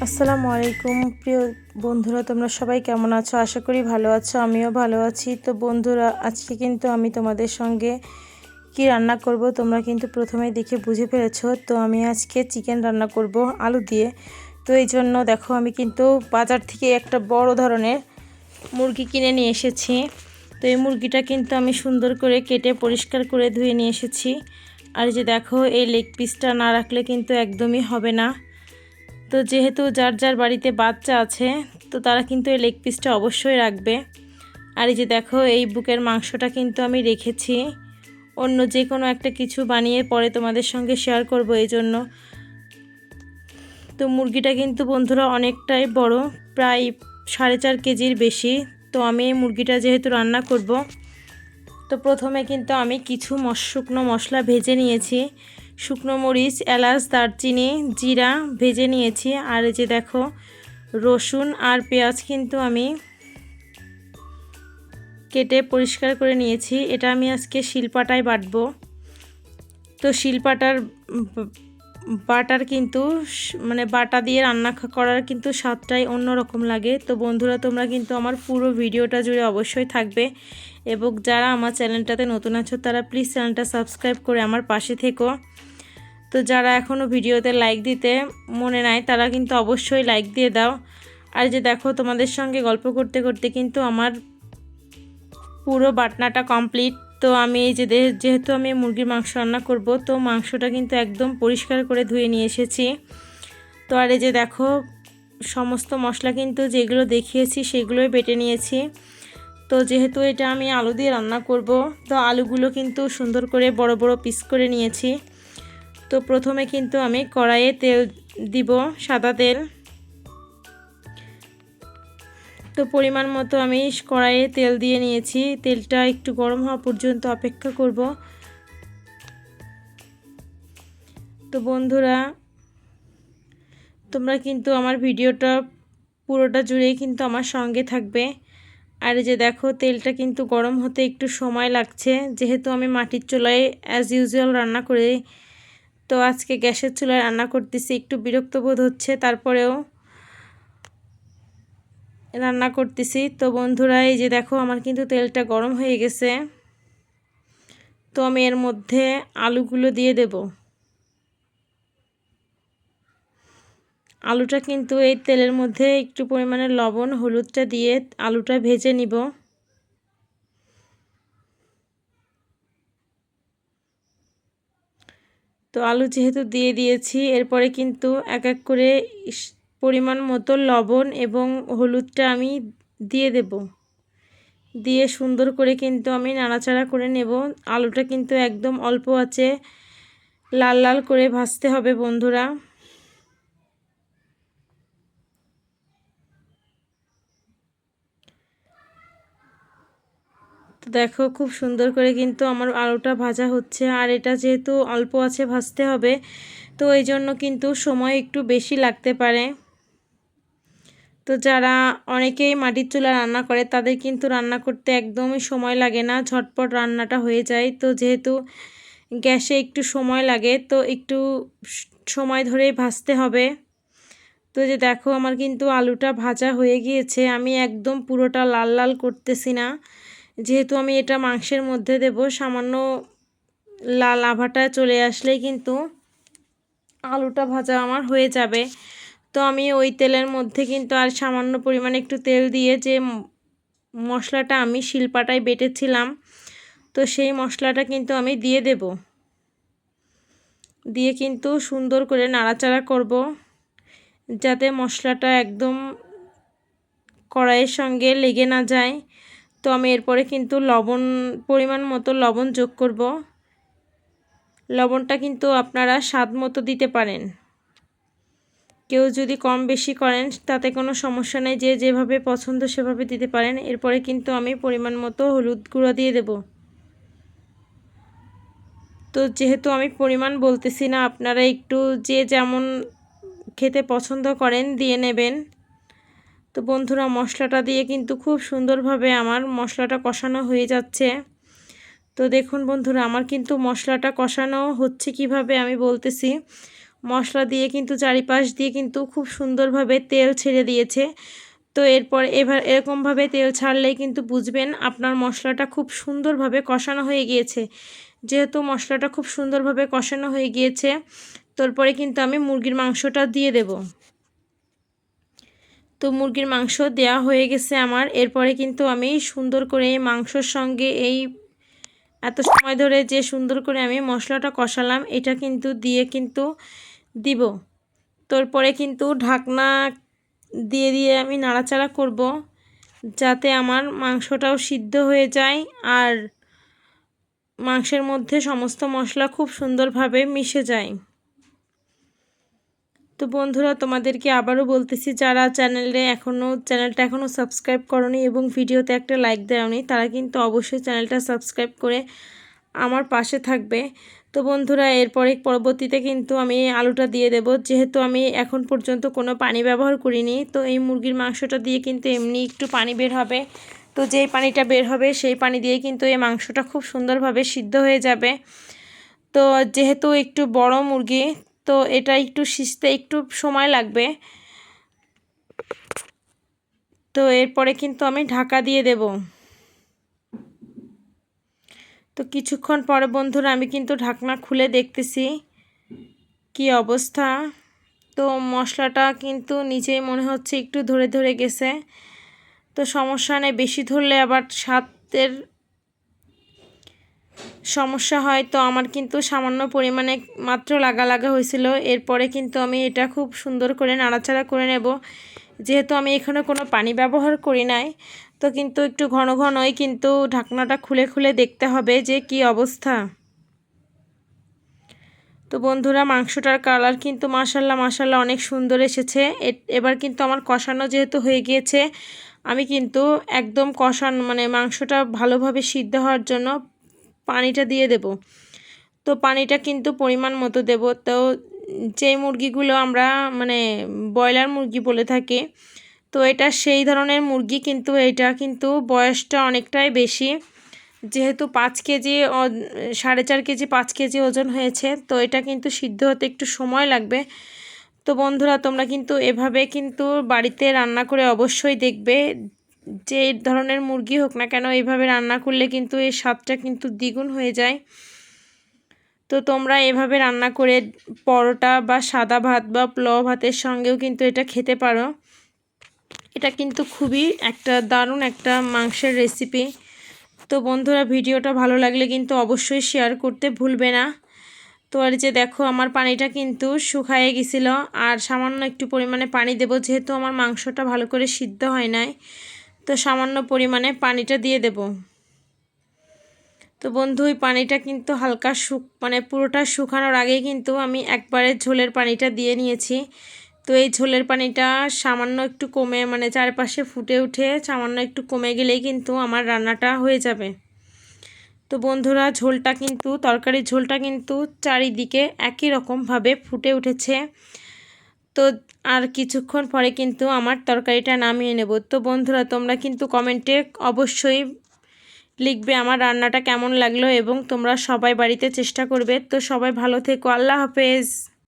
আসসালামু আলাইকুম প্রিয় বন্ধুরা, তোমরা সবাই কেমন আছো? আশা করি ভালো আছো, আমিও ভালো আছি। তো বন্ধুরা, আজকে কিন্তু আমি তোমাদের সঙ্গে কি রান্না করব তোমরা কিন্তু প্রথমেই দেখে বুঝে ফেলেছো। তো আমি আজকে চিকেন রান্না করব আলু দিয়ে। তো এই জন্য দেখো, আমি কিন্তু বাজার থেকে একটা বড় ধরনের মুরগি কিনে নিয়ে এসেছি। তো এই মুরগিটা কিন্তু আমি সুন্দর করে কেটে পরিষ্কার করে ধুয়ে নিয়ে এসেছি। আর যে দেখো, এই লেগ পিসটা না রাখলে কিন্তু একদমই হবে না। তো যেহেতু যার যার বাড়িতে বাচ্চা আছে, তো তারা কিন্তু এই লেগ পিসটা অবশ্যই রাখবে। আর এই যে দেখো, এই বুকের মাংসটা কিন্তু আমি রেখেছি অন্য যে কোনো একটা কিছু বানিয়ে পরে তোমাদের সঙ্গে শেয়ার করব এই জন্য। তো মুরগিটা কিন্তু বন্ধুরা অনেকটাই বড়, প্রায় 4.5 কেজির বেশি। তো আমি এই মুরগিটা যেহেতু রান্না করব, তো প্রথমে কিন্তু আমি কিছু শুকনো মশলা ভেজে নিয়েছি। শুকনো মরিচ, এলাচ, দারচিনি, জিরা ভেজে নিয়েছি। আর এই যে দেখো, রসুন আর পেঁয়াজ কিন্তু আমি কেটে পরিষ্কার করে নিয়েছি। এটা আমি আজকে শিলপাটায় বাটবো। তো শিলপাটার বাটার কিন্তু মানে বাটা দিয়ে রান্না করার কিন্তু স্বাদটাই অন্যরকম লাগে। তো বন্ধুরা, তোমরা কিন্তু আমার পুরো ভিডিওটা জুড়ে অবশ্যই থাকবে, এবং যারা আমার চ্যানেলটাতে নতুন আছো তারা প্লিজ চ্যানেলটা সাবস্ক্রাইব করে আমার পাশে থেকো। তো যারা এখনও ভিডিওতে লাইক দিতে মনে নাই, তারা কিন্তু অবশ্যই লাইক দিয়ে দাও। আর যে দেখো, তোমাদের সঙ্গে গল্প করতে করতে কিন্তু আমার পুরো বাটনাটা কমপ্লিট। তো আমি এই যে যেহেতু আমি মুরগির মাংস রান্না করব, তো মাংসটা কিন্তু একদম পরিষ্কার করে ধুয়ে নিয়ে এসেছি। তো আর এই যে দেখো, সমস্ত মশলা কিন্তু যেগুলো দেখিয়েছি সেগুলোই বেটে নিয়েছি। তো যেহেতু এটা আমি আলু দিয়ে রান্না করব, তো আলুগুলো কিন্তু সুন্দর করে বড় বড় পিস করে নিয়েছি। তো প্রথমে কিন্তু আমি কড়াইয়ে তেল দিব, সাদা তেল। তো পরিমাণ মতো আমি কড়াইয়ে তেল দিয়ে নিয়েছি। তেলটা একটু গরম হওয়া পর্যন্ত অপেক্ষা করব। তো বন্ধুরা, তোমরা কিন্তু আমার ভিডিওটা পুরোটা জুড়েই কিন্তু আমার সঙ্গে থাকবে। আর এই যে দেখো, তেলটা কিন্তু গরম হতে একটু সময় লাগছে, যেহেতু আমি মাটির চুলায় অ্যাজ ইউজুয়াল রান্না করি। তো আজকে গ্যাসের চুলায় রান্না করতেছি, একটু বিরক্ত বোধ হচ্ছে, তারপরেও রান্না করতেছি। তো বন্ধুরা, এই যে দেখো, আমার কিন্তু তেলটা গরম হয়ে গেছে। তো আমি এর মধ্যে আলুগুলো দিয়ে দেব। আলুটা কিন্তু এই তেলের মধ্যে একটু পরিমাণে লবণ, হলুদটা দিয়ে আলুটা ভেজে নিব। তো আলু যেহেতু দিয়ে দিয়েছি, এরপরে কিন্তু এক এক করে পরিমাণ মতো লবণ এবং হলুদটা আমি দিয়ে দেব। দিয়ে সুন্দর করে কিন্তু আমি নাড়াচাড়া করে নেব। আলুটা কিন্তু একদম অল্প আঁচে লাল লাল করে ভাজতে হবে বন্ধুরা। তো দেখো, খুব সুন্দর করে কিন্তু আমার আলুটা ভাজা হচ্ছে। আর এটা যেহেতু অল্প আঁচে ভাজতে হবে, তো এই জন্য কিন্তু সময় একটু বেশি লাগতে পারে। তো যারা অনেকেই মাটির চুলা রান্না করে, তাদের কিন্তু রান্না করতে একদমই সময় লাগে না, ঝটপট রান্নাটা হয়ে যায়। তো যেহেতু গ্যাসে একটু সময় লাগে, তো একটু সময় ধরেই ভাজতে হবে। তো যে দেখো, আমার কিন্তু আলুটা ভাজা হয়ে গিয়েছে। আমি একদম পুরোটা লাল লাল করতেছি না, যেহেতু আমি এটা মাংসের মধ্যে দেব। সামান্য লাল আভাটা চলে আসলেই কিন্তু আলুটা ভাজা আমার হয়ে যাবে। তো আমি ওই তেলের মধ্যে কিন্তু আর সামান্য পরিমাণে একটু তেল দিয়ে যে মশলাটা আমি শিলপাটায় বেটেছিলাম, তো সেই মশলাটা কিন্তু আমি দিয়ে দেব। দিয়ে কিন্তু সুন্দর করে নাড়াচাড়া করব, যাতে মশলাটা একদম কড়াইয়ের সঙ্গে লেগে না যায়। তো আমি এরপরে কিন্তু পরিমাণ মতো লবণ যোগ করব। লবণটা কিন্তু আপনারা স্বাদ মতো দিতে পারেন, কেউ যদি কম বেশি করেন তাতে কোনো সমস্যা নেই, যে যেভাবে পছন্দ সেভাবে দিতে পারেন। এরপরে কিন্তু আমি পরিমাণ মতো হলুদ গুঁড়ো দিয়ে দেব। তো যেহেতু আমি পরিমাণ বলতেছি না, আপনারা একটু যে যেমন খেতে পছন্দ করেন দিয়ে নেবেন। তো বন্ধুরা, মশলাটা দিয়ে কিন্তু খুব সুন্দরভাবে আমার মশলাটা কষানো হয়ে যাচ্ছে। তো দেখুন বন্ধুরা, আমার কিন্তু মশলাটা কষানো হচ্ছে কিভাবে আমি বলতেছি। মশলা দিয়ে কিন্তু চারিপাশ দিয়ে কিন্তু খুব সুন্দরভাবে তেল ছেড়ে দিয়েছে। তো এরপর এরকমভাবে তেল ছাড়লেই কিন্তু বুঝবেন আপনার মশলাটা খুব সুন্দরভাবে কষানো হয়ে গিয়েছে। যেহেতু মশলাটা খুব সুন্দরভাবে কষানো হয়ে গিয়েছে, তারপরে কিন্তু আমি মুরগির মাংসটা দিয়ে দেব। তো মুরগির মাংস দেয়া হয়ে গেছে আমার। এরপরে কিন্তু আমি সুন্দর করে মাংসর সঙ্গে এত সময় ধরে যে সুন্দর করে আমি মশলাটা কষালাম, এটা কিন্তু দিব। তারপরে কিন্তু ঢাকনা দিয়ে আমি নাড়াচাড়া করব, যাতে আমার মাংসটাও সিদ্ধ হয়ে যায় আর মাংসের মধ্যে সমস্ত মশলা খুব সুন্দরভাবে মিশে যায়। তো বন্ধুরা, তোমাদেরকে আবারও বলতেছি, যারা চ্যানেলটা এখনও সাবস্ক্রাইব করোনি এবং ভিডিওতে একটা লাইক দেওনি, তারা কিন্তু অবশ্যই চ্যানেলটা সাবস্ক্রাইব করে আমার পাশে থাকবে। তো বন্ধুরা, পরবর্তীতে কিন্তু আমি আলুটা দিয়ে দেব। যেহেতু আমি এখন পর্যন্ত কোনো পানি ব্যবহার করিনি, তো এই মুরগির মাংসটা দিয়ে কিন্তু এমনি একটু পানি বের হবে। তো যেই পানিটা বের হবে সেই পানি দিয়ে কিন্তু এই মাংসটা খুব সুন্দরভাবে সিদ্ধ হয়ে যাবে। তো যেহেতু একটু বড় মুরগি, তো এটা একটু সিজতে একটু সময় লাগবে। তো এরপরে কিন্তু আমি ঢাকা দিয়ে দেব। তো কিছুক্ষণ পরে বন্ধুরা আমি কিন্তু ঢাকনা খুলে দেখতেছি কি অবস্থা। তো মশলাটা কিন্তু নিচেই মনে হচ্ছে একটু ধরে ধরে গেছে। তো সমস্যা নেই, বেশি ধরলে আবার স্বাদের সমস্যা হয়। তো আমার কিন্তু সামান্য পরিমাণে মাত্র লাগা হয়েছিল। এরপরে কিন্তু আমি এটা খুব সুন্দর করে নাড়াচাড়া করে নেব। যেহেতু আমি এখানে কোনো পানি ব্যবহার করি নাই, তো কিন্তু একটু ঘনই কিন্তু ঢাকনাটা খুলে দেখতে হবে যে কি অবস্থা। তো বন্ধুরা, মাংসটার কালার কিন্তু মাশাল্লাহ অনেক সুন্দর এসেছে। এবার কিন্তু আমার কষানো যেহেতু হয়ে গিয়েছে, আমি কিন্তু একদম মাংসটা ভালোভাবে সিদ্ধ হওয়ার জন্য পানিটা দিয়ে দেব। তো পানিটা কিন্তু পরিমাণ মতো দেব। তো যেই মুরগিগুলো আমরা ব্রয়লার মুরগি বলে থাকি, তো এটা সেই ধরনের মুরগি, কিন্তু এটা কিন্তু বয়সটা অনেকটাই বেশি। যেহেতু 5 কেজি 4.5 কেজি 5 কেজি ওজন হয়েছে, তো এটা কিন্তু সিদ্ধ হতে একটু সময় লাগবে। তো বন্ধুরা, তোমরা কিন্তু এভাবে কিন্তু বাড়িতে রান্না করে অবশ্যই দেখবে। যে ধরনের মুরগি হোক না কেন, এইভাবে রান্না করলে কিন্তু এর স্বাদটা কিন্তু দ্বিগুণ হয়ে যায়। তো তোমরা এভাবে রান্না করে পরোটা বা সাদা ভাত বা পোলাও ভাতের সঙ্গেও কিন্তু এটা খেতে পারো। এটা কিন্তু খুবই একটা দারুণ একটা মাংসের রেসিপি। তো বন্ধুরা, ভিডিওটা ভালো লাগলে কিন্তু অবশ্যই শেয়ার করতে ভুলবে না। তো আর যে দেখো, আমার পানিটা কিন্তু শুকায়ে গেছিলো, আর সামান্য একটু পরিমাণে পানি দেব, যেহেতু আমার মাংসটা ভালো করে সিদ্ধ হয় নাই। তো সামান্য পরিমাণে পানিটা দিয়ে দেব। তো বন্ধু, ওই পানিটা কিন্তু হালকা পুরোটা শুকানোর আগেই কিন্তু আমি একবারে ঝোলের পানিটা দিয়ে নিয়েছি। তো এই ঝোলের পানিটা সামান্য একটু কমে চারপাশে ফুটে উঠে সামান্য একটু কমে গেলেই কিন্তু আমার রান্নাটা হয়ে যাবে। তো বন্ধুরা, তরকারির ঝোলটা কিন্তু চারিদিকে একই রকমভাবে ফুটে উঠেছে। তো আর কিছুক্ষণ পরে কিন্তু আমার তরকারিটা নামিয়ে নেব। তো বন্ধুরা, তোমরা কিন্তু কমেন্টে অবশ্যই লিখবে আমার রান্নাটা কেমন লাগলো, এবং তোমরা সবাই বাড়িতে চেষ্টা করবে। তো সবাই ভালো থেকো, আল্লাহ হাফেজ।